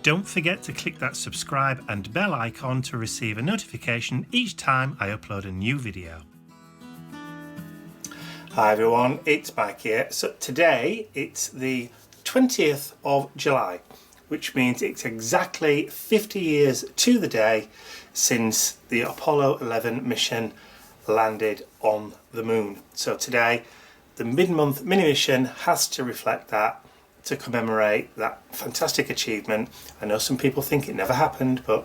Don't forget to click that subscribe and bell icon to receive a notification each time I upload a new video. Hi everyone, it's Mike here. So today it's the 20th of July, which means it's exactly 50 years to the day since the Apollo 11 mission landed on the moon. So today the mid-month mini mission has to reflect that, to commemorate that fantastic achievement. I know some people think it never happened, but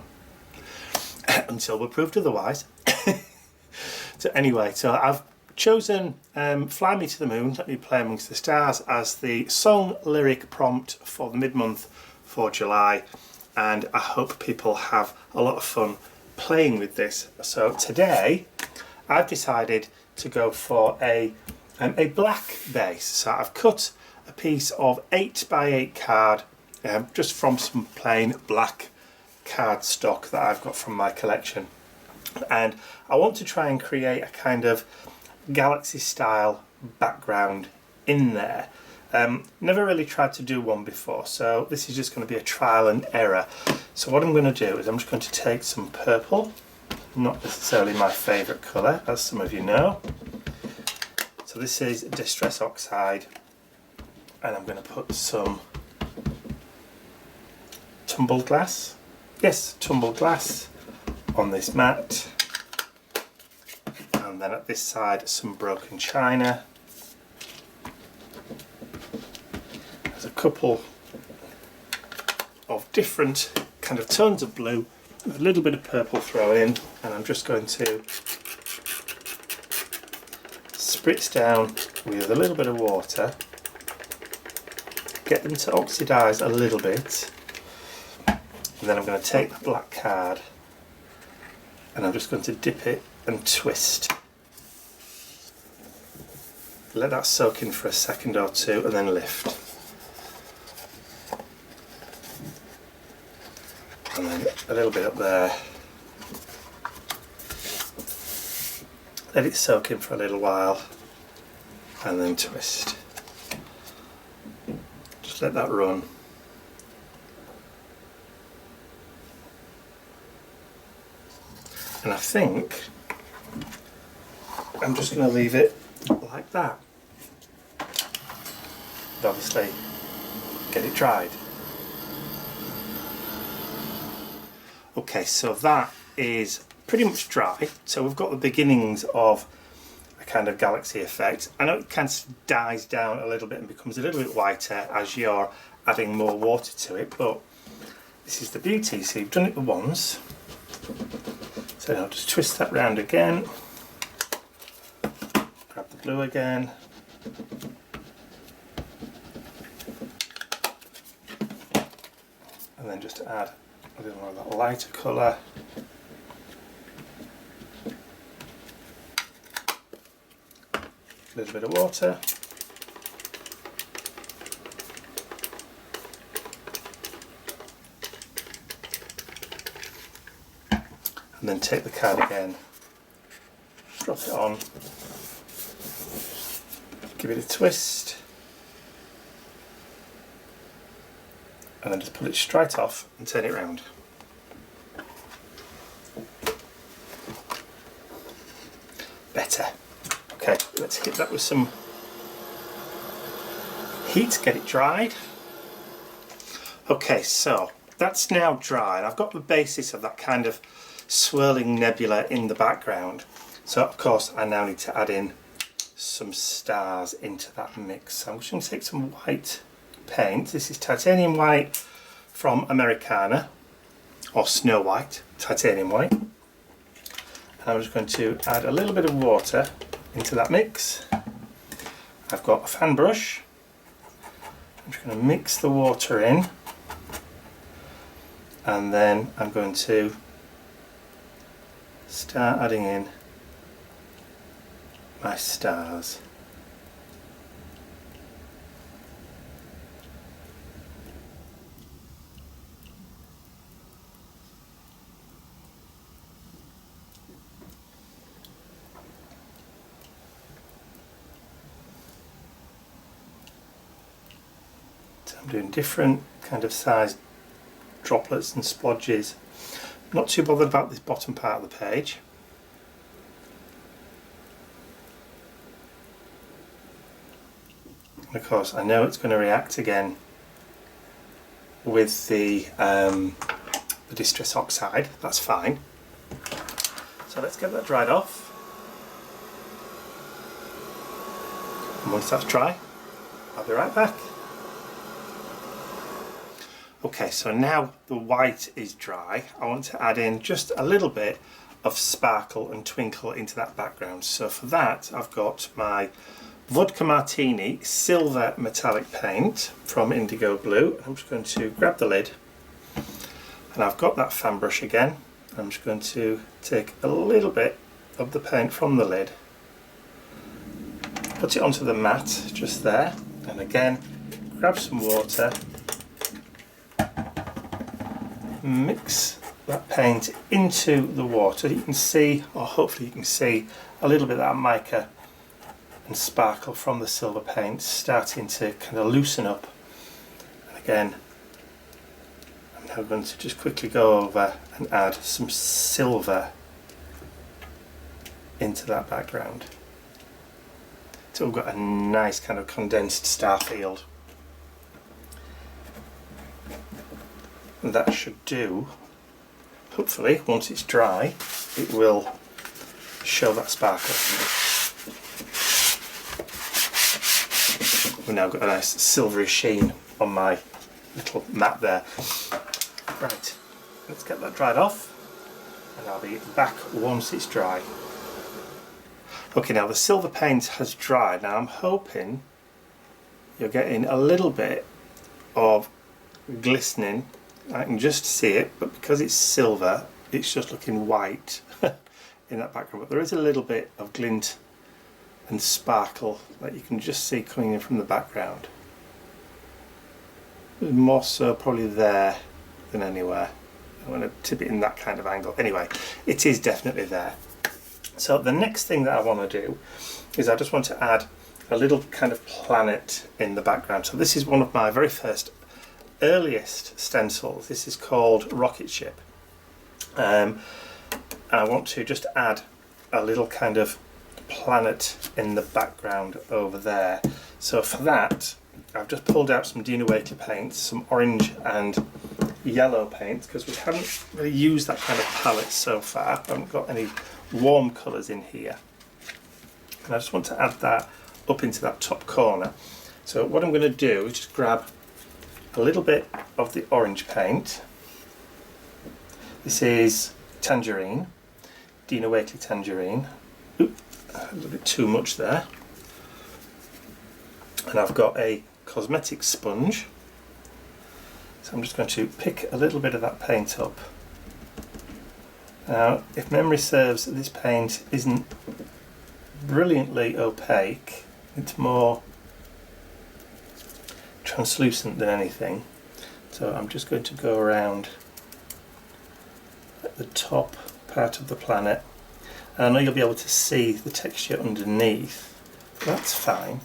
until we're proved otherwise. So anyway, so I've chosen Fly Me to the Moon, Let Me Play Amongst the Stars as the song lyric prompt for the mid-month for July, and I hope people have a lot of fun playing with this. So today I've decided to go for a black base. So I've cut a piece of 8x8 card just from some plain black card stock that I've got from my collection, and I want to try and create a kind of galaxy style background in there. Never really tried to do one before, so this is just going to be a trial and error. So what I'm going to do is I'm just going to take some purple, not necessarily my favourite colour, as some of you know. So this is Distress Oxide, and I'm going to put some tumbled glass, yes, tumbled glass on this mat, and then at this side some broken china. There's a couple of different kind of tones of blue, a little bit of purple thrown in, and I'm just going to spritz down with a little bit of water, get them to oxidise a little bit, and then I'm going to take the black card and I'm just going to dip it and twist. Let that soak in for a second or two and then lift. And then a little bit up there. Let it soak in for a little while and then twist. Just let that run. And I think I'm just going to leave it like that. But obviously get it dried. Okay, so that is pretty much dry. So we've got the beginnings of a kind of galaxy effect. I know it kind of dies down a little bit and becomes a little bit whiter as you're adding more water to it, but this is the beauty. So you've done it once. So now just twist that round again, grab the blue again, and then just add a little more of that lighter colour. A little bit of water. And then take the card again, drop it on, give it a twist, and then just pull it straight off and turn it round. Better. Okay, let's hit that with some heat, get it dried. Okay, so that's now dried. I've got the basis of that kind of swirling nebula in the background. So of course I now need to add in some stars into that mix. So I'm just going to take some white paint. This is titanium white from Americana, or Snow White, titanium white. And I'm just going to add a little bit of water into that mix. I've got a fan brush. I'm just going to mix the water in, and then I'm going to start adding in my stars. So I'm doing different kind of sized droplets and splodges. Not too bothered about this bottom part of the page. And of course I know it's going to react again with the Distress Oxide, that's fine. So let's get that dried off. And once that's dry, I'll be right back. Okay, so now the white is dry, I want to add in just a little bit of sparkle and twinkle into that background. So for that, I've got my Vodka Martini Silver Metallic Paint from Indigo Blue. I'm just going to grab the lid, and I've got that fan brush again. I'm just going to take a little bit of the paint from the lid, put it onto the mat just there, and again grab some water, mix that paint into the water. You can see, or hopefully you can see, a little bit of that mica and sparkle from the silver paint starting to kind of loosen up. And again, I'm now going to just quickly go over and add some silver into that background. So we've got a nice kind of condensed star field. And that should do. Hopefully, once it's dry, it will show that sparkle. We've now got a nice silvery sheen on my little mat there. Right, let's get that dried off, and I'll be back once it's dry. Okay, now the silver paint has dried. Now I'm hoping you're getting a little bit of glistening. I can just see it, but because it's silver, it's just looking white in that background. But there is a little bit of glint and sparkle that you can just see coming in from the background. More so probably there than anywhere. I'm going to tip it in that kind of angle. Anyway, it is definitely there. So the next thing that I want to do is I just want to add a little kind of planet in the background. So this is one of my very first earliest stencils. This is called Rocket Ship. I want to just add a little kind of planet in the background over there. So for that, I've just pulled out some Dina Wakley paints, some orange and yellow paints, because we haven't really used that kind of palette so far. I haven't got any warm colours in here. And I just want to add that up into that top corner. So what I'm going to do is just grab a little bit of the orange paint. This is Tangerine, Dina Wakley Tangerine. Oop, a little bit too much there. And I've got a cosmetic sponge. So I'm just going to pick a little bit of that paint up. Now, if memory serves, this paint isn't brilliantly opaque. It's more translucent than anything. So I'm just going to go around at the top part of the planet. And I know you'll be able to see the texture underneath. That's fine.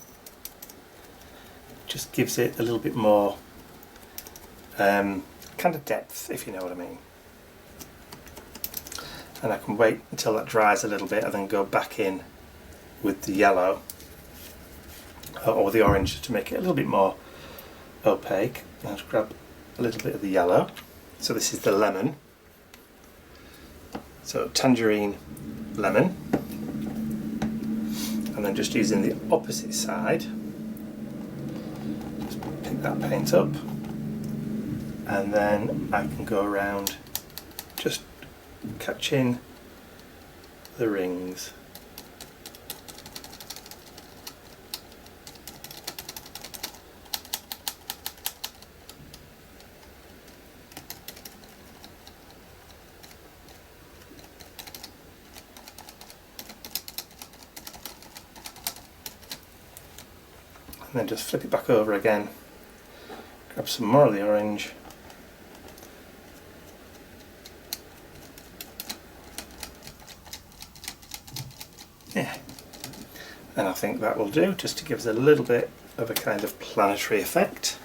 Just gives it a little bit more kind of depth, if you know what I mean. And I can wait until that dries a little bit and then go back in with the yellow or the orange to make it a little bit more opaque. I'll just grab a little bit of the yellow. So this is the lemon. So tangerine, lemon. And then just using the opposite side, just pick that paint up, and then I can go around just catching the rings. And then just flip it back over again, grab some more of the orange, yeah, and I think that will do, just to give us a little bit of a kind of planetary effect.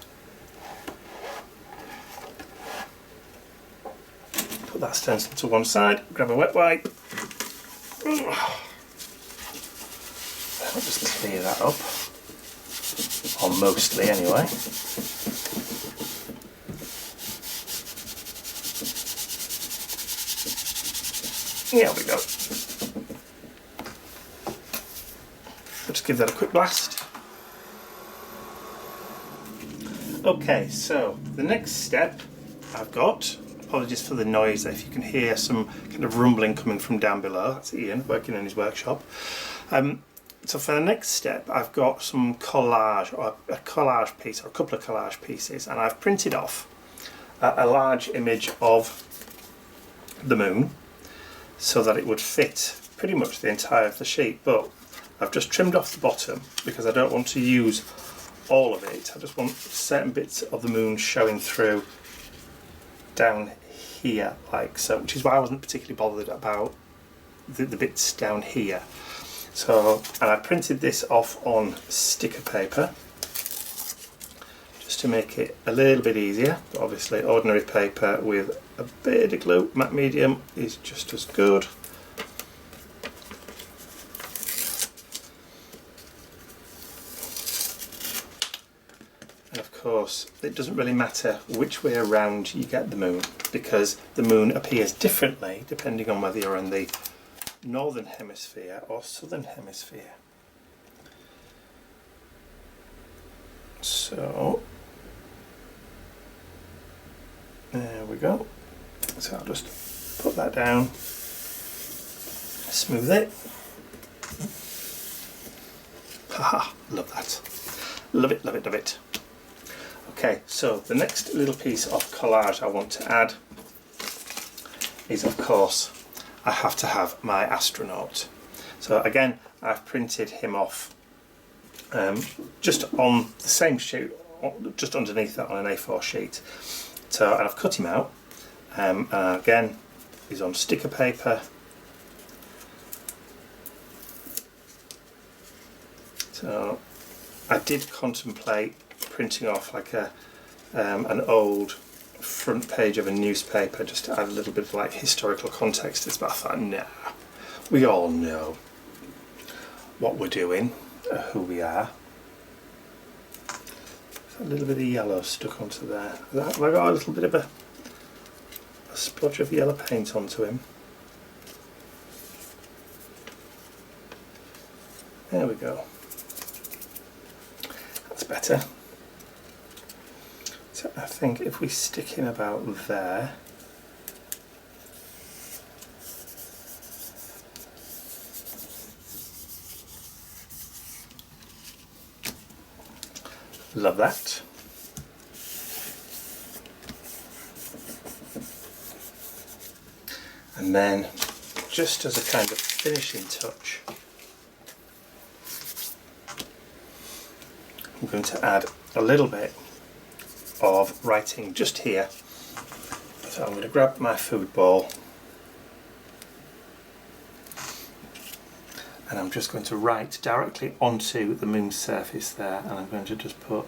put that stencil to one side, grab a wet wipe. I'll just clear that up, or mostly anyway. There we go. I'll just give that a quick blast. Okay, so the next step I've got, apologies for the noise if you can hear some kind of rumbling coming from down below, that's Ian working in his workshop. So for the next step I've got some collage, or a collage piece, or a couple of collage pieces, and I've printed off a large image of the moon so that it would fit pretty much the entire of the sheet, but I've just trimmed off the bottom because I don't want to use all of it. I just want certain bits of the moon showing through down here, like so, which is why I wasn't particularly bothered about the bits down here. So, and I printed this off on sticker paper just to make it a little bit easier, but obviously ordinary paper with a bit of glue, matte medium, is just as good. And of course it doesn't really matter which way around you get the moon, because the moon appears differently depending on whether you're in the northern hemisphere or southern hemisphere. So there we go. So I'll just put that down, smooth it. Haha, love that. Love it, love it, love it. Okay, so the next little piece of collage I want to add is, of course, I have to have my astronaut. So again, I've printed him off just on the same sheet, just underneath that on an A4 sheet. So, and I've cut him out, and again, he's on sticker paper. So I did contemplate printing off like an old front page of a newspaper just to add a little bit of like historical context to this, but I thought, nah, we all know what we're doing, who we are. A little bit of yellow stuck onto there. Have I got a little bit of a splotch of yellow paint onto him? There we go. That's better. So I think if we stick him about there, love that. And then, just as a kind of finishing touch, I'm going to add a little bit of writing just here. So I'm going to grab my food ball and I'm just going to write directly onto the moon's surface there, and I'm going to just put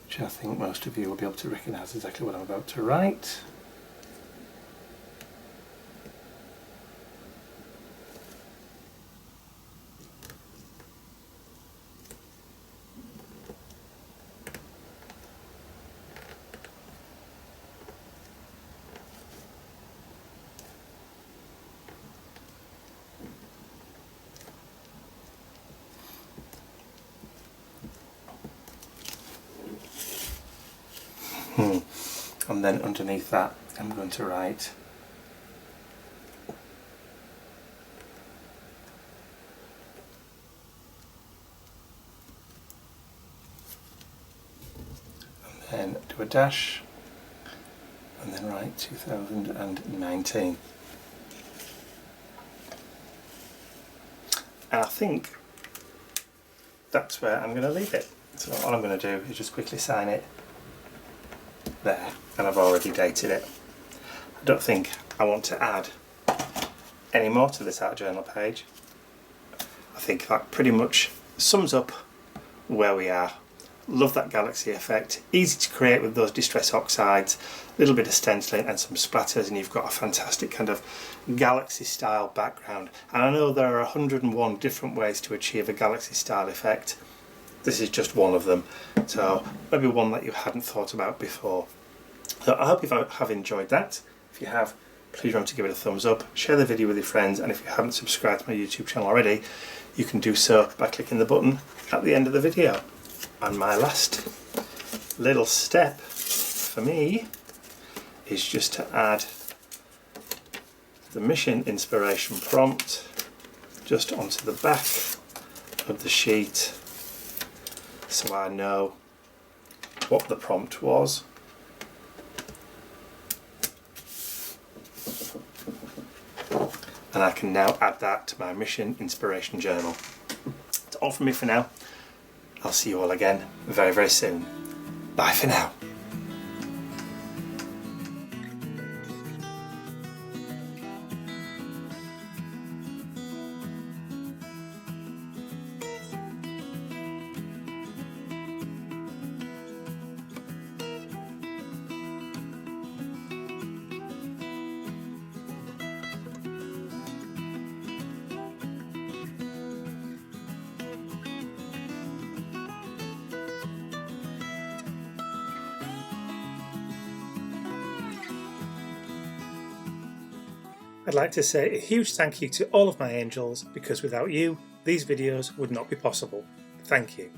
which I think most of you will be able to recognise exactly what I'm about to write. And then underneath that I'm going to write and then do a dash and then write 2019. And I think that's where I'm going to leave it. So all I'm going to do is just quickly sign it there, and I've already dated it. I don't think I want to add any more to this art journal page, I think that pretty much sums up where we are. Love that galaxy effect, easy to create with those distress oxides, a little bit of stenciling and some splatters, and you've got a fantastic kind of galaxy style background. And I know there are 101 different ways to achieve a galaxy style effect. This is just one of them, so maybe one that you hadn't thought about before. So I hope you have enjoyed that. If you have, please remember to give it a thumbs up, share the video with your friends, and if you haven't subscribed to my YouTube channel already, you can do so by clicking the button at the end of the video. And my last little step for me is just to add the mission inspiration prompt just onto the back of the sheet so I know what the prompt was. And I can now add that to my mission inspiration journal. That's all from me for now. I'll see you all again very, very soon. Bye for now. I'd like to say a huge thank you to all of my angels, because without you, these videos would not be possible. Thank you.